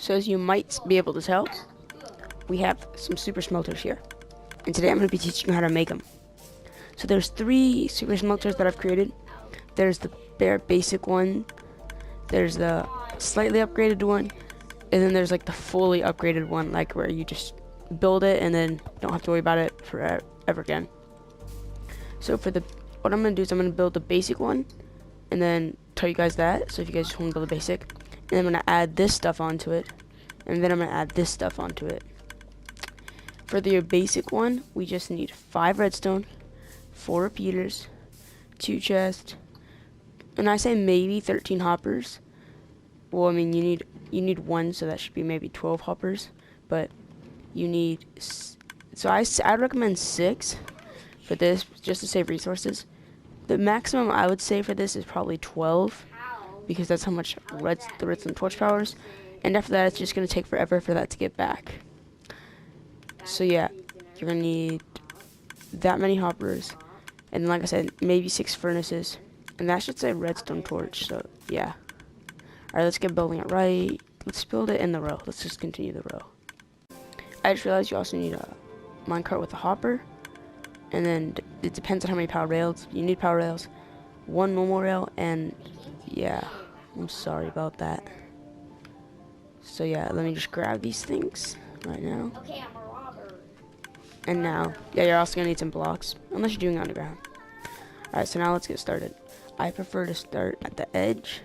So as you might be able to tell, we have some super smelters here. And today I'm going to be teaching you how to make them. So there's 3 super smelters that I've created. There's the bare basic one, there's the slightly upgraded one, and then there's like the fully upgraded one, like where you just build it and then don't have to worry about it forever again. So what I'm going to do is I'm going to build the basic one and then tell you guys that. So if you guys just want to build a basic, and then I'm going to add this stuff onto it, and then I'm going to add this stuff onto it. For the basic one, we just need 5 redstone, 4 repeaters, 2 chests, and I say maybe 13 hoppers. Well, I mean you need 1, so that should be maybe 12 hoppers, but you need, so I'd recommend 6 for this, just to save resources. The maximum I would say for this is probably 12, because that's how much the redstone torch powers, and after that it's just going to take forever for that to get back. So yeah, you're going to need that many hoppers, and like I said, maybe 6 furnaces, and that should say redstone torch, so yeah. Alright, let's get building it right. Let's build it in the row. Let's just continue the row. I just realized you also need a minecart with a hopper, and then it depends on how many power rails. You need power rails, 1 normal rail, and yeah, I'm sorry about that. So yeah, let me just grab these things right now. Okay, I'm a robber. And now, yeah, you're also gonna need some blocks, unless you're doing underground. Alright, so now let's get started. I prefer to start at the edge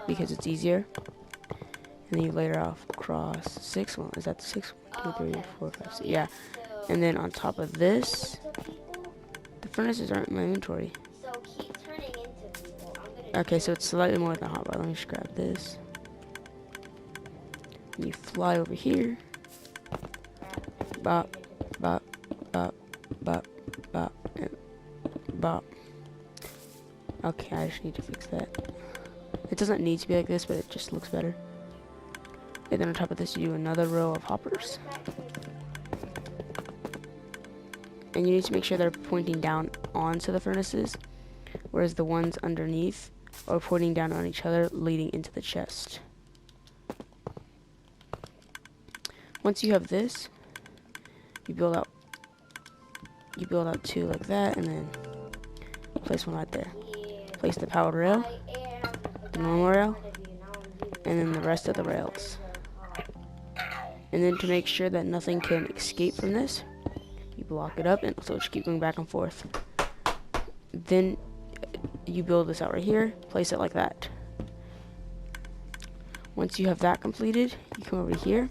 because it's easier. And then you layer off across 6. Well, is that the 6? 1, 2, 3, 4, 5, 6. Yeah. And then on top of this, the furnaces aren't in my inventory. So keep turning into people. Okay, so it's slightly more than a hotbar. Let me just grab this. And you fly over here. Bop, bop, bop, bop, bop, and bop. Okay, I just need to fix that. It doesn't need to be like this, but it just looks better. And then on top of this, you do another row of hoppers. And you need to make sure they're pointing down onto the furnaces, whereas the ones underneath are pointing down on each other, leading into the chest. Once you have this, you build out 2 like that, and then place one right there. Place the powered rail, the normal rail, and then the rest of the rails. And then to make sure that nothing can escape from this, you block it up, and so just keep going back and forth. Then you build this out right here, place it like that. Once you have that completed, you come over here,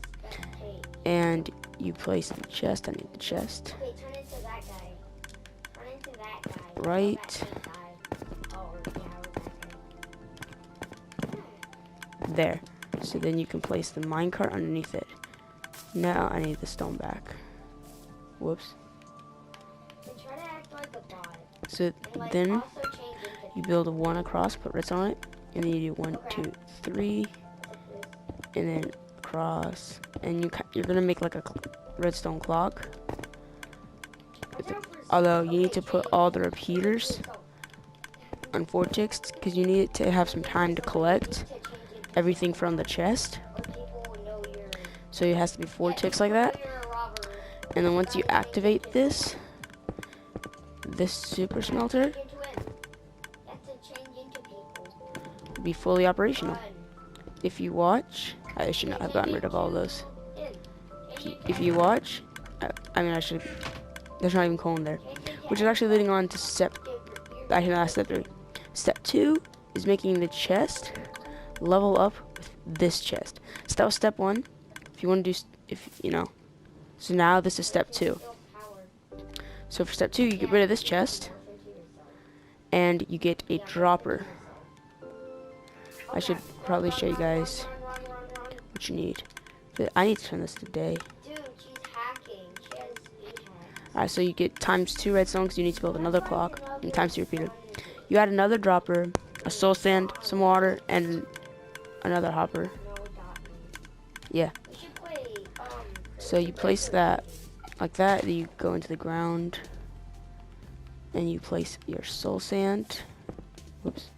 and you place the chest. I need the chest. Okay, turn into that guy. Turn into that guy. Right there. So then you can place the minecart underneath it. Now I need the stone back. Whoops. Try to act like a bot. So then you build a 1 across, put redstone on it, and then you do 1, 2, 3, and then across, and you're gonna make like a redstone clock. Although you need to put all the repeaters on 4 ticks, because you need to have some time to collect everything from the chest. So it has to be 4 ticks like that. And then once you activate this super smelter will be fully operational. If you watch, I should not have gotten rid of all of those. If you watch, there's not even colon there, which is actually leading on to step 3. Step 2 is making the chest level up with this chest. So that was step 1. If you want to do, so now this is step 2. So for step 2, you get rid of this chest, and you get a dropper. I should probably show you guys what you need. But I need to turn this to day. Dude, she's hacking. She has speed hacks. Alright, so you get times 2 redstone because you need to build another clock, and times 2 repeater. You add another dropper, a soul sand, some water, and another hopper. Yeah. So you place that like that, then you go into the ground, and you place your soul sand. Whoops.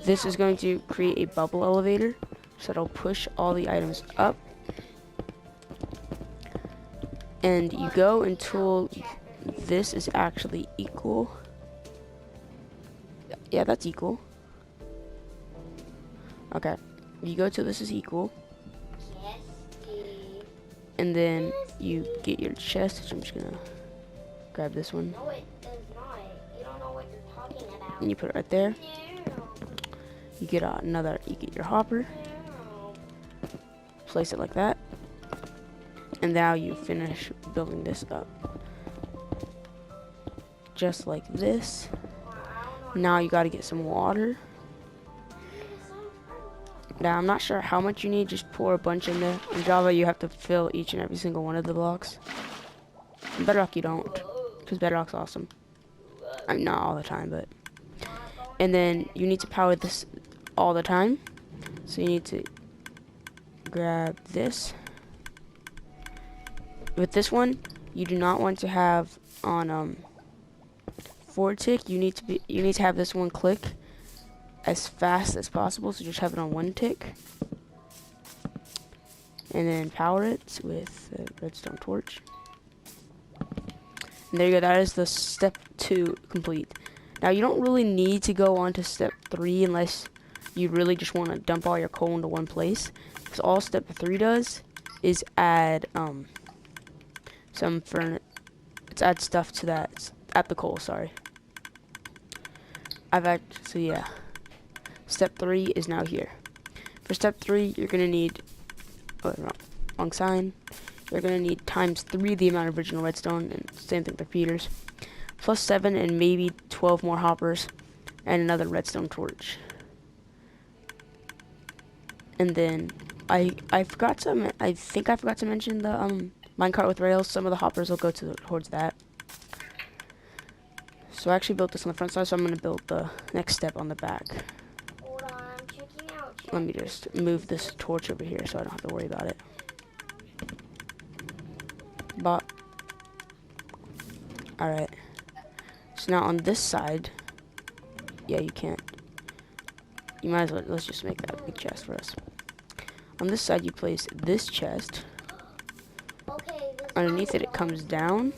This is going to create a bubble elevator, So it'll push all the items up. And you go until this is actually equal. Yeah, that's equal. Okay. You go till this is equal. Yes, Steve. And then you get your chest, which I'm just gonna grab this one. No, it does not. You don't know what you're talking about. And you put it right there. No. You get you get your hopper. No. Place it like that. And now you finish building this up. Just like this. Now you gotta get some water. Now I'm not sure how much you need, just pour a bunch in there. In Java you have to fill each and every single one of the blocks. In Bedrock you don't, because Bedrock's awesome. I mean, not all the time, but. And then you need to power this all the time. So you need to grab this. With this one, you do not want to have on forward tick. You need to have this one click as fast as possible. So just have it on 1 tick, and then power it with the redstone torch. And there you go. That is the step 2 complete. Now you don't really need to go on to step 3 unless you really just want to dump all your coal into one place. Because all step 3 does is add add stuff to that at the coal. Sorry. So yeah. Step 3 is now here. For step 3, you're gonna need wrong sign. You're gonna need times 3 the amount of original redstone, and same thing for repeaters. Plus 7 and maybe 12 more hoppers, and another redstone torch. And then I think I forgot to mention the minecart with rails. Some of the hoppers will go towards that. So I actually built this on the front side, so I'm gonna build the next step on the back. Hold on, I'm checking out. Let me just move this torch over here so I don't have to worry about it. But alright. So now on this side, yeah, you can't. You might as well, let's just make that a big chest for us. On this side, you place this chest. Okay, Underneath it, it comes down.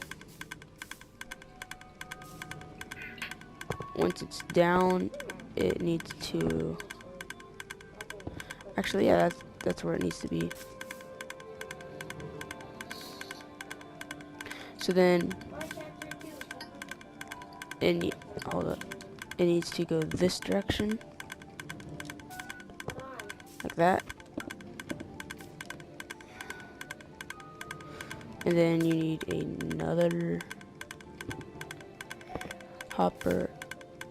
Once it's down, it needs to. Actually, yeah, that's where it needs to be. So then, hold up. It needs to go this direction, like that. And then you need another hopper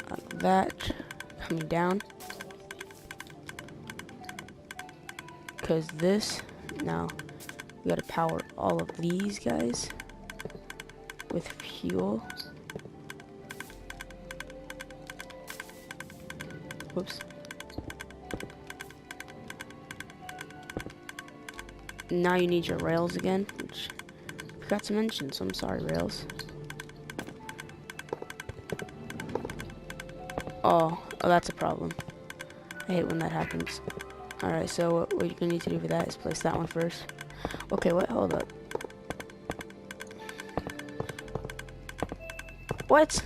like that, coming down. Because now we gotta power all of these guys with fuel. Whoops. Now you need your rails again, which I forgot to mention, so I'm sorry, rails. Oh, that's a problem. I hate when that happens. Alright, so what you're gonna need to do for that is place that one first. Okay, wait, hold up. What?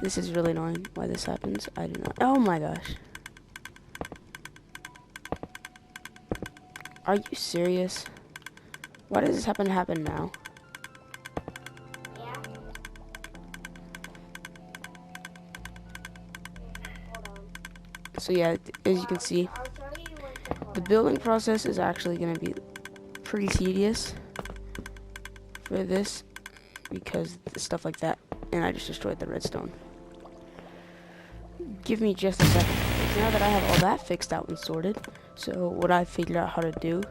This is really annoying why this happens. I do not. Oh my gosh. Are you serious? Why does this happen now? Yeah. Hold on. So yeah, as you can see, I'll tell you when to call the it. building process is actually going to be pretty tedious for this because stuff like that. And I just destroyed the redstone. Give me just a second. Now that I have all that fixed out and sorted, so what I figured out how to do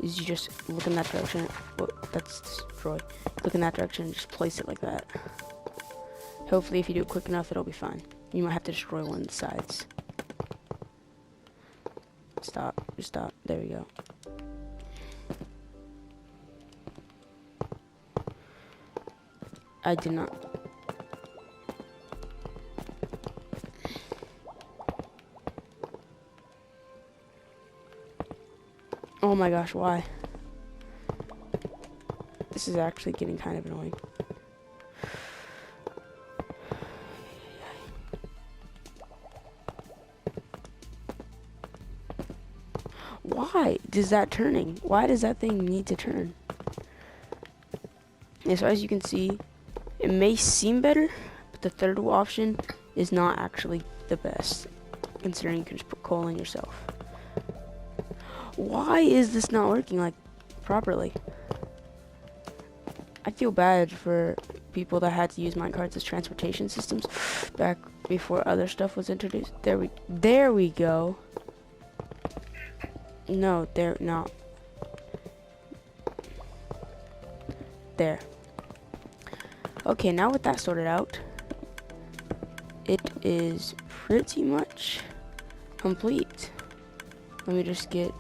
is you just look in that direction. Oh, that's destroy. Look in that direction and just place it like that. Hopefully if you do it quick enough, it'll be fine. You might have to destroy one of the sides. Stop. Just stop. There we go. I did not. Oh my gosh, why? This is actually getting kind of annoying. Why does that turning? Why does that thing need to turn? And so as you can see, it may seem better, but the third option is not actually the best, considering you can just put coal in yourself. Why is this not working like properly? I feel bad for people that had to use minecarts as transportation systems back before other stuff was introduced. There we go. No, there, no. There. Okay, now with that sorted out, it is pretty much complete. Let me just get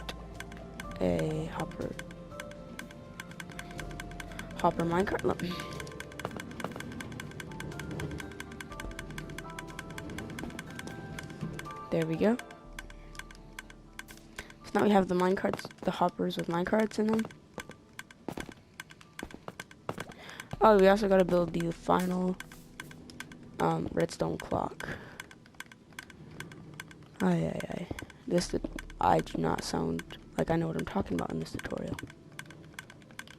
a hopper minecart. There we go. So now we have the minecarts, the hoppers with minecarts in them. Oh, we also gotta build the final redstone clock. Ay. I do not sound like I know what I'm talking about in this tutorial.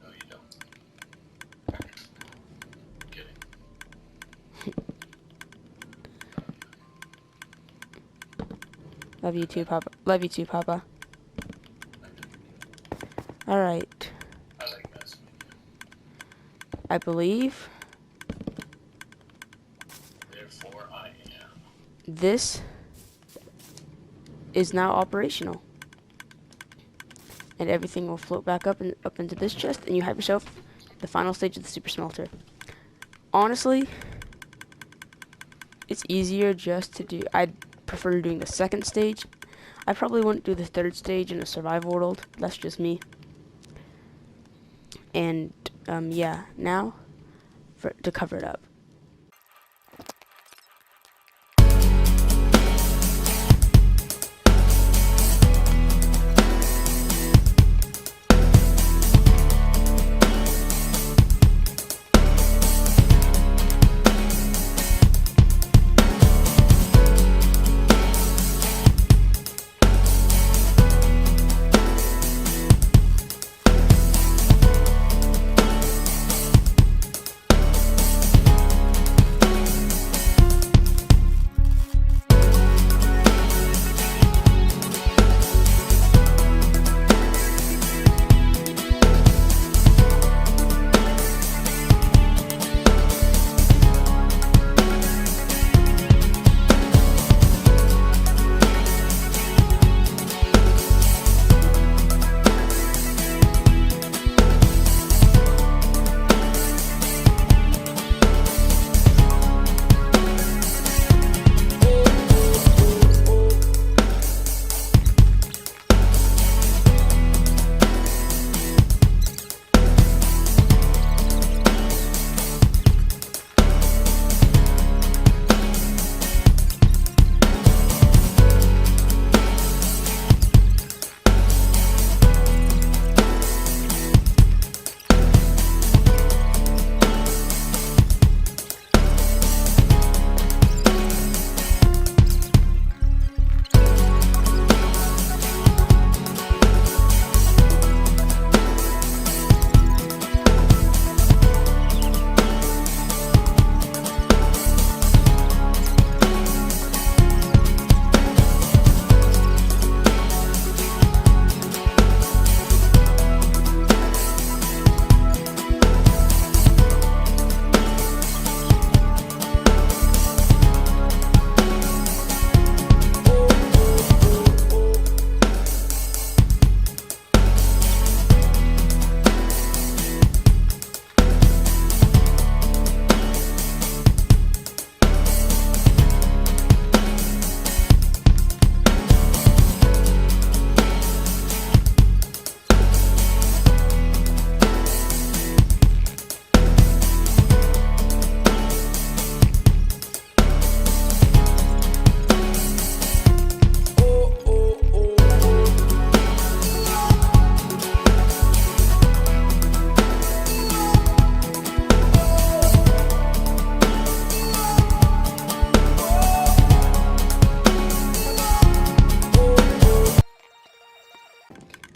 No, you don't. I'm kidding. Love you too, Papa. Love you too, Papa. Alright. I like messing with you. I believe Therefore, I am. this is now operational. And everything will float back up and up into this chest, and you have yourself the final stage of the super smelter. Honestly, it's easier just to do. I'd prefer doing the second stage. I probably wouldn't do the third stage in a survival world. That's just me. And yeah, now to cover it up.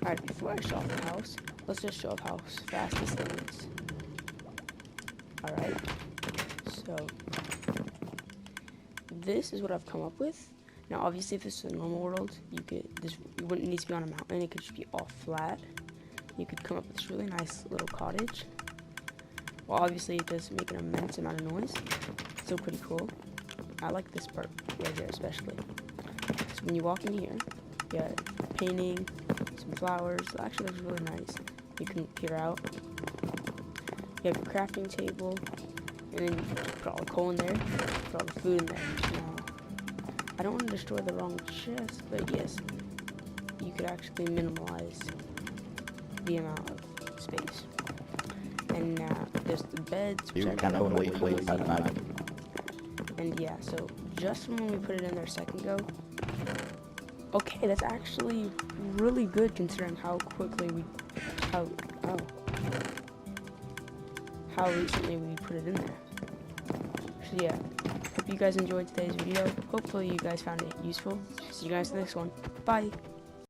Alright, before I show off the house, let's just show off how fast this thing is. Alright, so this is what I've come up with. Now obviously if this was a normal world, you wouldn't need to be on a mountain, it could just be all flat. You could come up with this really nice little cottage. Well, obviously it does make an immense amount of noise. It's still pretty cool. I like this part right here especially. So when you walk in here, you got painting, some flowers. Actually looks really nice. You can peer out. You have your crafting table, and then you put all the coal in there, put all the food in there. Now, I don't want to destroy the wrong chest, but yes, you could actually minimize the amount of space. And now there's the beds, which and yeah, so just from when we put it in there a second ago, okay, that's actually really good considering how quickly how recently we put it in there. So yeah, hope you guys enjoyed today's video. Hopefully you guys found it useful. See you guys in the next one. Bye.